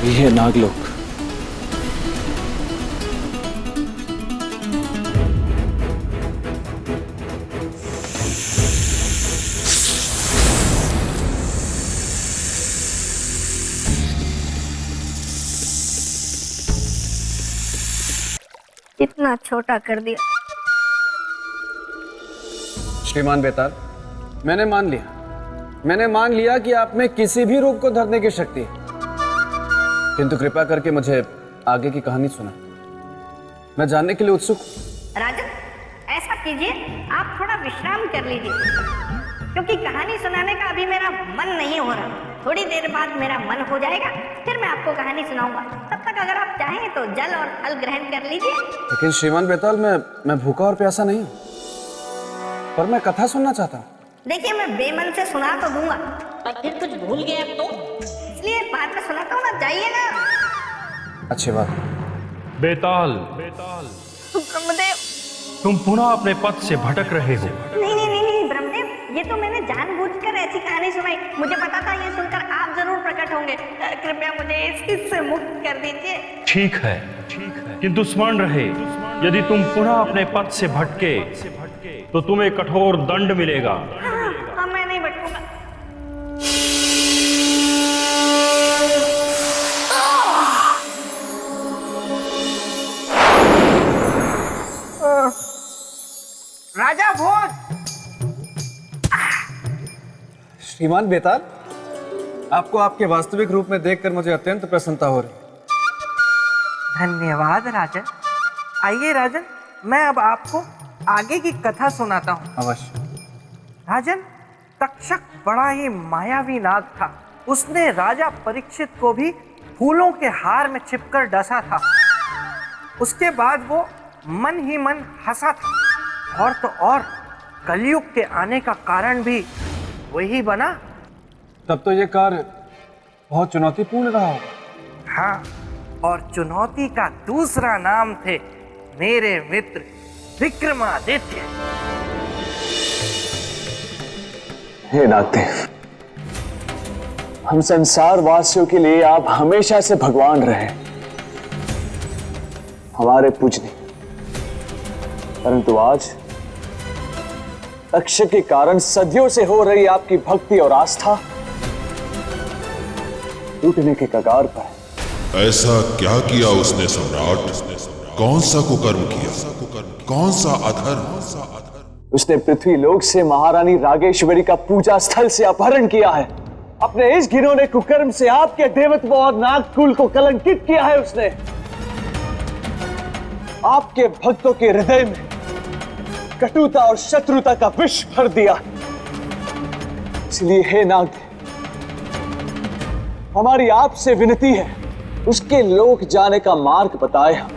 ये नागलोक। इतना छोटा कर दिया। श्रीमान बेताल, मैंने मान लिया कि आप में किसी भी रूप को धरने की शक्ति है, किंतु कृपा करके मुझे आगे की कहानी सुना। मैं जानने के लिए उत्सुक हूं। राजन, ऐसा कीजिए, आप थोड़ा विश्राम कर लीजिए, क्योंकि कहानी सुनाने का अभी मेरा मन नहीं हो रहा। थोड़ी देर बाद मेरा मन हो जाएगा, फिर मैं आपको कहानी सुनाऊंगा। तब तक अगर आप चाहें तो जल और फल ग्रहण कर लीजिए। लेकिन श्रीमान बेताल, मैं भूखा और प्यासा नहीं हूं, पर मैं कथा सुनना चाहता हूं। देखिए, मैं बेमन से सुना तो दूंगा, पर फिर कुछ भूल गया तो, इसलिए बाद में सुनाता हूँ ना, जाइए ना। अच्छी बात। बेताल, ब्रह्मदेव। तुम पुनः अपने पथ से भटक रहे हो। नहीं ब्रह्मदेव, ये तो मैंने जानबूझकर ऐसी कहानी सुनाई। मुझे पता था ये सुनकर आप जरूर प्रकट होंगे। कृपया मुझे इससे मुक्त कर दीजिए। ठीक है, किंतु स्मरण रहे, यदि तुम पुनः अपने पथ से भटके तो तुम्हें कठोर दंड मिलेगा। हाँ, मैं नहीं भटकूंगा। राजा भोज। श्रीमान बेताल, आपको आपके वास्तविक रूप में देखकर मुझे अत्यंत प्रसन्नता हो रही है। धन्यवाद राजन। आइए राजन, मैं अब आपको आगे की कथा सुनाता हूँ। अवश्य। राजन, तक्षक बड़ा ही मायावी नाग था। उसने राजा परीक्षित को भी फूलों के हार में छिपकर डसा था। उसके बाद वो मन ही मन हंसा था, और तो और कलयुग के आने का कारण भी वही बना। तब तो ये कार्य बहुत चुनौतीपूर्ण रहा होगा। हाँ, और चुनौती का दूसरा नाम थे मेरे मित्र विक्रमादित्य। हे नागदेव, हम संसार वासियों के लिए आप हमेशा से भगवान रहे, हमारे पूजनीय। परंतु आज तक्षक के कारण सदियों से हो रही आपकी भक्ति और आस्था टूटने के कगार पर है। ऐसा क्या किया उसने सम्राट? कौन सा कुकर्म किया? कौन सा अधर्म? उसने पृथ्वी लोक से महारानी रागेश्वरी का पूजा स्थल से अपहरण किया है। अपने इस घिनौने कुकर्म से आपके देवत्व और नागकुल को कलंकित किया है उसने। आपके भक्तों के हृदय में कटुता और शत्रुता का विष भर दिया। इसलिए हे नागदेव, हमारी आपसे विनती है, उसके लोक जाने का मार्ग बताए हमें।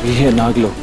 ये नागलोक।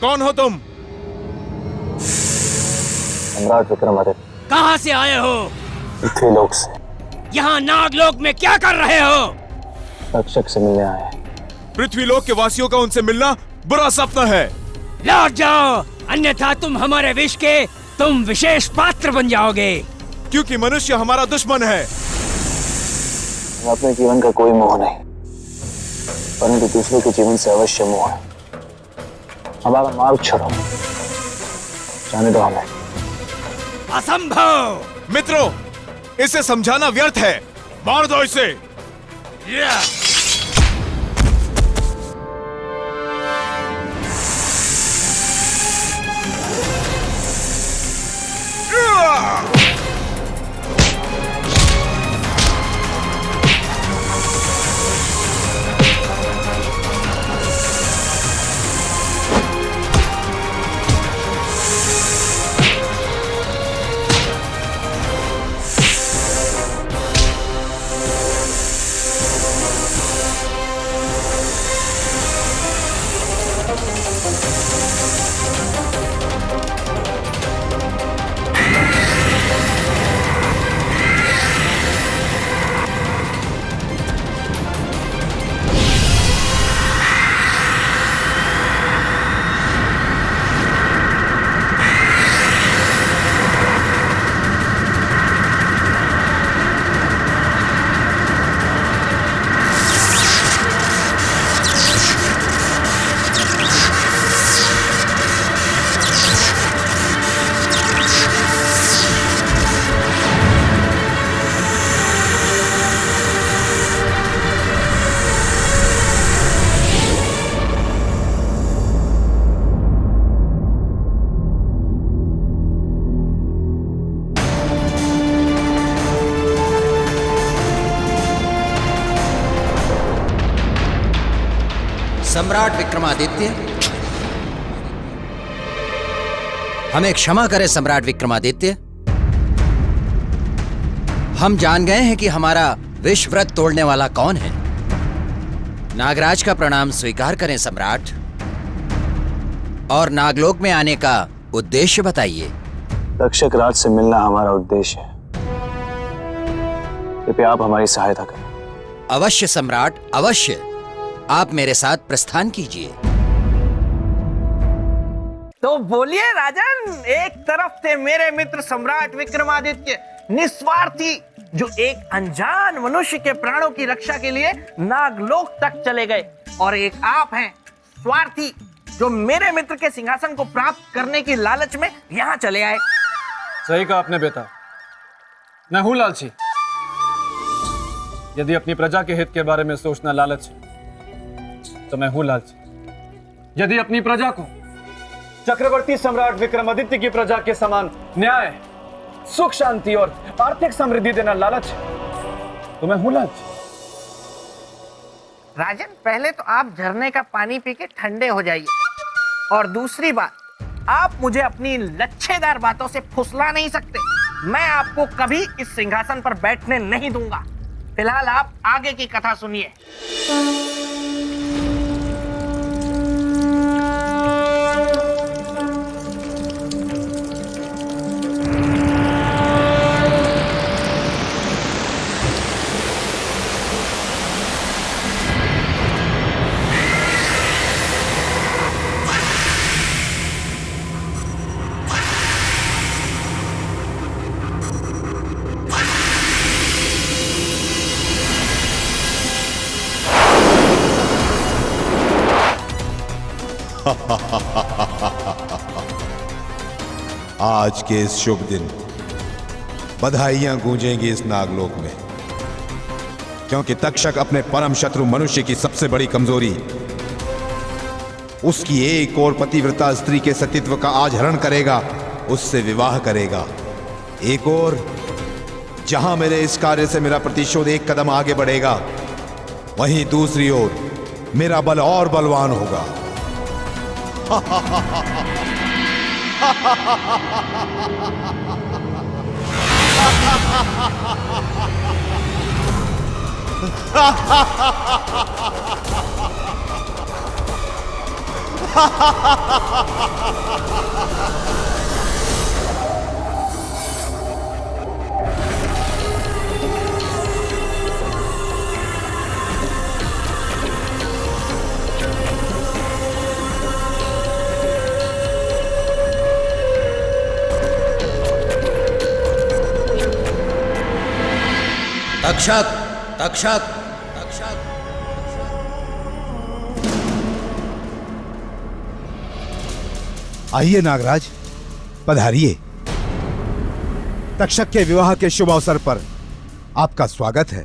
कौन हो तुम? सम्राट विक्रमादित्य। कहाँ से आए हो? पृथ्वीलोक से। यहाँ नागलोक में क्या कर रहे हो? तक्षक से मिलने आए। पृथ्वीलोक के वासियों का उनसे मिलना बुरा सपना है। लौट जाओ, अन्यथा तुम हमारे विष के तुम विशेष पात्र बन जाओगे। क्योंकि मनुष्य हमारा दुश्मन है। अपने जीवन का कोई मोह नहीं, परंतु दूसरों के जीवन से अवश्य मोह है। हमारा मार्ग छोड़ो, जाने दो हमें। असंभव। मित्रों, इसे समझाना व्यर्थ है, मार दो इसे। सम्राट विक्रमादित्य, हमें क्षमा करें सम्राट विक्रमादित्य। हम जान गए हैं कि हमारा विष व्रत तोड़ने वाला कौन है। नागराज का प्रणाम स्वीकार करें सम्राट, और नागलोक में आने का उद्देश्य बताइए। तक्षक राज से मिलना हमारा उद्देश्य है। कृपया आप हमारी सहायता करें। अवश्य सम्राट, अवश्य। आप मेरे साथ प्रस्थान कीजिए। तो बोलिए राजन, एक तरफ थे मेरे मित्र सम्राट विक्रमादित्य, निस्वार्थी, जो एक अनजान मनुष्य के प्राणों की रक्षा के लिए नागलोक तक चले गए, और एक आप हैं स्वार्थी, जो मेरे मित्र के सिंहासन को प्राप्त करने की लालच में यहाँ चले आए। सही कहा आपने बेटा, मैं हूं लालची। यदि अपनी प्रजा के हित के बारे में सोचना लालच है तो मैं हूं लालची। यदि अपनी प्रजा को चक्रवर्ती सम्राट विक्रमादित्य की प्रजा के समान न्याय, सुख, शांति और आर्थिक समृद्धि देना लालच है तो मैं हूं लालची। राजन, पहले तो आप झरने का पानी पी के ठंडे हो जाइए, और दूसरी बात, आप मुझे अपनी लच्छेदार बातों से फुसला नहीं सकते। मैं आपको कभी इस सिंहासन पर बैठने नहीं दूंगा। फिलहाल आप आगे की कथा सुनिए। आज के इस शुभ दिन बधाइयां गूंजेंगी इस नागलोक में, क्योंकि तक्षक अपने परम शत्रु मनुष्य की सबसे बड़ी कमजोरी, उसकी एक और पतिव्रता स्त्री के सतीत्व का आज हरण करेगा, उससे विवाह करेगा। एक और, जहां मेरे इस कार्य से मेरा प्रतिशोध एक कदम आगे बढ़ेगा, वहीं दूसरी ओर मेरा बल और बलवान होगा। तक्षक तक्षक तक्षक। आइए नागराज, पधारिए। तक्षक के विवाह के शुभ अवसर पर आपका स्वागत है।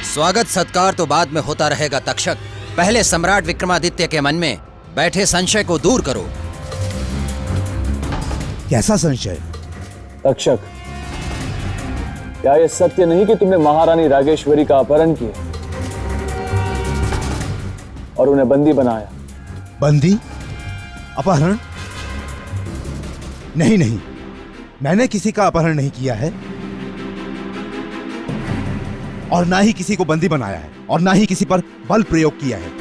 स्वागत सत्कार तो बाद में होता रहेगा तक्षक। पहले सम्राट विक्रमादित्य के मन में बैठे संशय को दूर करो। कैसा संशय? तक्षक, क्या यह सत्य नहीं कि तुमने महारानी रागेश्वरी का अपहरण किया और उन्हें बंदी बनाया? बंदी? अपहरण? नहीं नहीं, मैंने किसी का अपहरण नहीं किया है और ना ही किसी को बंदी बनाया है और ना ही किसी पर बल प्रयोग किया है।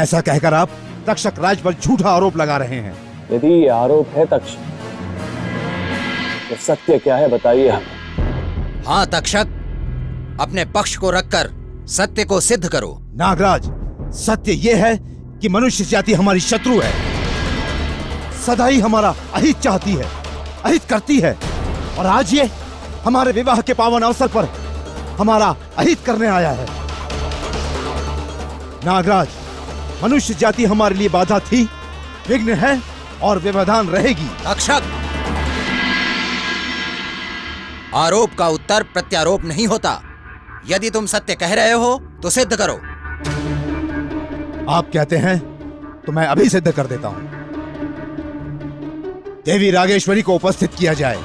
ऐसा कहकर आप तक्षक राज पर झूठा आरोप लगा रहे हैं। यदि ये आरोप है तक्षक, तो सत्य क्या है बताइए हमें। हाँ तक्षक, अपने पक्ष को रखकर सत्य को सिद्ध करो। नागराज, सत्य यह है कि मनुष्य जाति हमारी शत्रु है, सदा ही हमारा अहित चाहती है, अहित करती है, और आज ये हमारे विवाह के पावन अवसर पर हमारा अहित करने आया है। नागराज, मनुष्य जाति हमारे लिए बाधा थी, विघ्न है और व्यवधान रहेगी। तक्षक, आरोप का उत्तर प्रत्यारोप नहीं होता। यदि तुम सत्य कह रहे हो तो सिद्ध करो। आप कहते हैं तो मैं अभी सिद्ध कर देता हूं। देवी रागेश्वरी को उपस्थित किया जाए।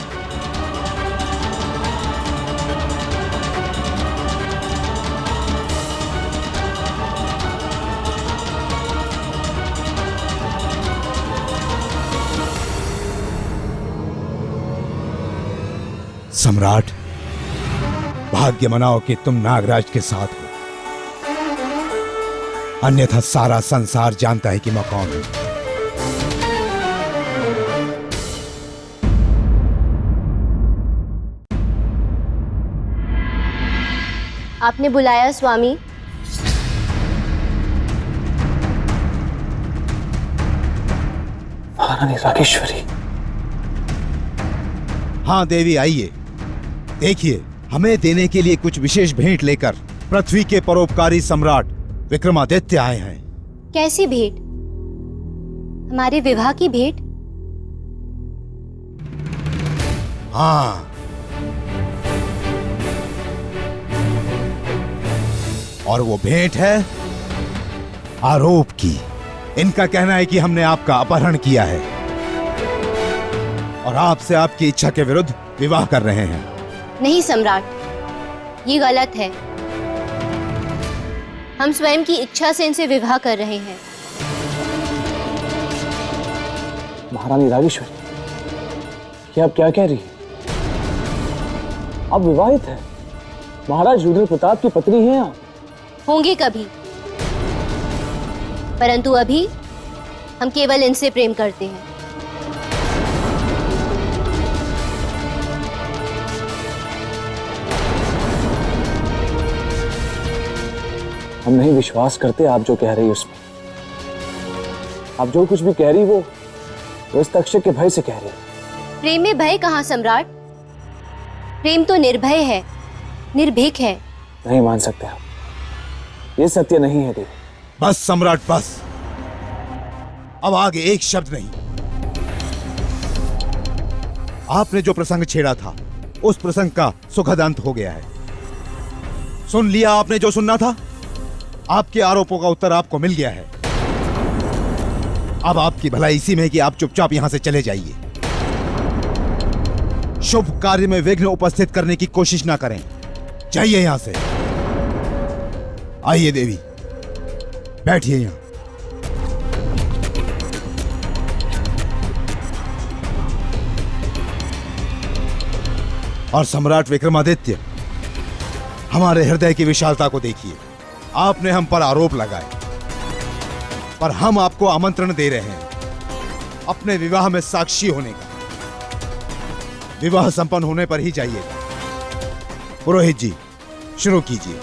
सम्राट, भाग्य मनाओ कि तुम नागराज के साथ हो, अन्यथा सारा संसार जानता है कि मैं कौन हूं। आपने बुलाया स्वामी? महारानी रागेश्वरी। हाँ देवी, आइए। देखिए, हमें देने के लिए कुछ विशेष भेंट लेकर पृथ्वी के परोपकारी सम्राट विक्रमादित्य आए हैं। कैसी भेंट? हमारे विवाह की भेंट? हाँ, और वो भेंट है आरोप की। इनका कहना है कि हमने आपका अपहरण किया है और आपसे आपकी इच्छा के विरुद्ध विवाह कर रहे हैं। नहीं सम्राट, ये गलत है। हम स्वयं की इच्छा से इनसे विवाह कर रहे हैं। महारानी रागेश्वरी, ये आप क्या कह रही हैं? आप विवाहित हैं, महाराज रुद्र प्रताप की पत्नी हैं आप। होंगे कभी, परंतु अभी हम केवल इनसे प्रेम करते हैं। हम नहीं विश्वास करते आप जो कह रही उसमें। आप जो कुछ भी कह रही वो इस तक्षक के भय से कह रही। प्रेम में भय कहाँ सम्राट? प्रेम तो निर्भय है, निर्भीक है। नहीं मान सकते आप, ये सत्य नहीं है देवी। बस सम्राट, बस। अब आगे एक शब्द नहीं। आपने जो प्रसंग छेड़ा था उस प्रसंग का सुखद अंत हो गया है। सुन लिया आपने जो सुनना था। आपके आरोपों का उत्तर आपको मिल गया है। अब आपकी भलाई इसी में है कि आप चुपचाप यहां से चले जाइए। शुभ कार्य में विघ्न उपस्थित करने की कोशिश ना करें। जाइए यहां से। आइए देवी, बैठिए यहां। और सम्राट विक्रमादित्य, हमारे हृदय की विशालता को देखिए। आपने हम पर आरोप लगाए, पर हम आपको आमंत्रण दे रहे हैं अपने विवाह में साक्षी होने का। विवाह संपन्न होने पर ही जाइएगा। पुरोहित जी, शुरू कीजिए।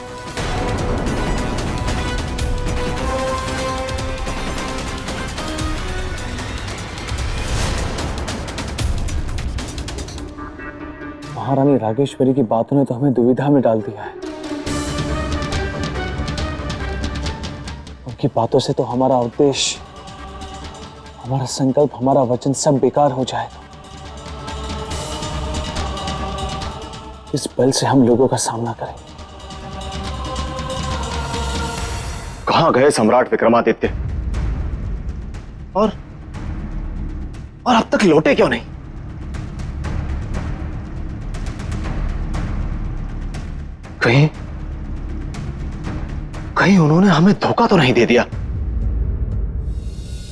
महारानी रागेश्वरी की बातों ने तो हमें दुविधा में डाल दिया है। उनकी बातों से तो हमारा उद्देश्य, हमारा संकल्प, हमारा वचन सब बेकार हो जाएगा। इस बल से हम लोगों का सामना करेंगे। कहां गए सम्राट विक्रमादित्य? और अब तक लौटे क्यों नहीं? कहीं उन्होंने हमें धोखा तो नहीं दे दिया?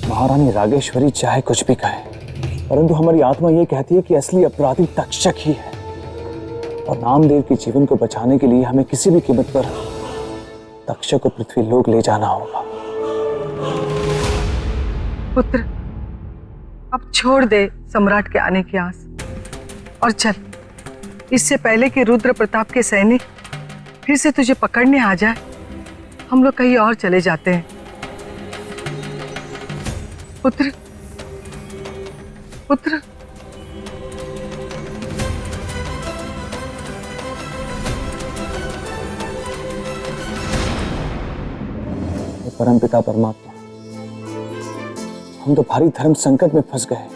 महारानी रागेश्वरी चाहे कुछ भी कहे, परंतु हमारी आत्मा यह कहती है कि असली अपराधी तक्षक ही है, और नामदेव के जीवन को बचाने के लिए हमें किसी भी कीमत पर तक्षक को पृथ्वीलोक ले जाना होगा। पुत्र, अब छोड़ दे सम्राट के आने की आस और चल, इससे पहले कि रुद्र प्रताप के सैनिक फिर से तुझे पकड़ने आ जाए, हम लोग कहीं और चले जाते हैं। पुत्र, पुत्र। परमपिता परमात्मा, हम तो भारी धर्म संकट में फंस गए।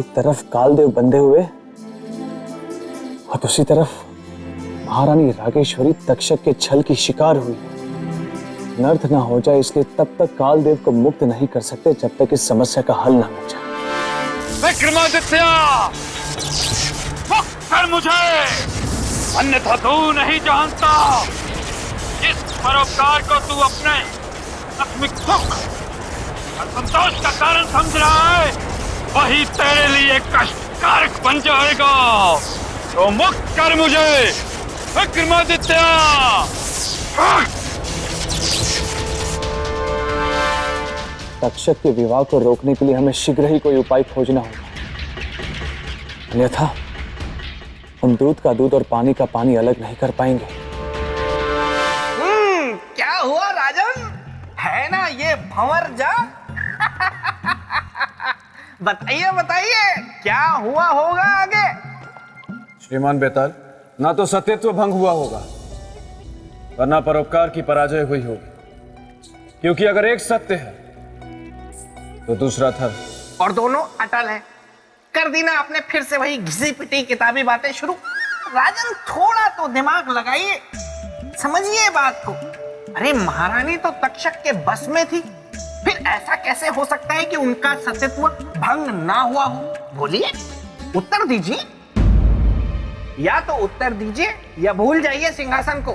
एक तरफ कालदेव बंधे हुए और दूसरी तरफ महारानी रागेश्वरी तक्षक के छल की शिकार हुई। नर्थ ना हो जाए, इसलिए तब तक कालदेव को मुक्त नहीं कर सकते जब तक इस समस्या का हल ना हो जाए। विक्रमादित्य, मुक्त कर मुझे, अन्यथा तू नहीं जानता जिस परोपकार को तू अपने आत्मिक सुख और संतोष का कारण समझ रहा है, वही तेरे लिए कष्टकारक बन जाएगा। तो मुक्त कर मुझे विक्रमादित्य। तक्षक के विवाह को रोकने के लिए हमें शीघ्र ही कोई उपाय खोजना होगा, अन्यथा हम दूध का दूध और पानी का पानी अलग नहीं कर पाएंगे। क्या हुआ राजन? है ना ये भंवर जा? बताइए बताइए, क्या हुआ होगा आगे? श्रीमान बेताल, ना तो सत्यत्व भंग हुआ होगा, वरना परोपकार की पराजय हुई होगी। क्योंकि अगर एक सत्य है तो दूसरा धर्म, और दोनों अटल है। कर दी ना आपने फिर से वही घिसी पिटी किताबी बातें शुरू। राजन, थोड़ा तो दिमाग लगाइए, समझिए बात को। अरे महारानी तो तक्षक के बस में थी, फिर ऐसा कैसे हो सकता है कि उनका सत्यत्व भंग ना हुआ हो? बोलिए, उत्तर दीजिए। या तो उत्तर दीजिए या भूल जाइए सिंहासन को।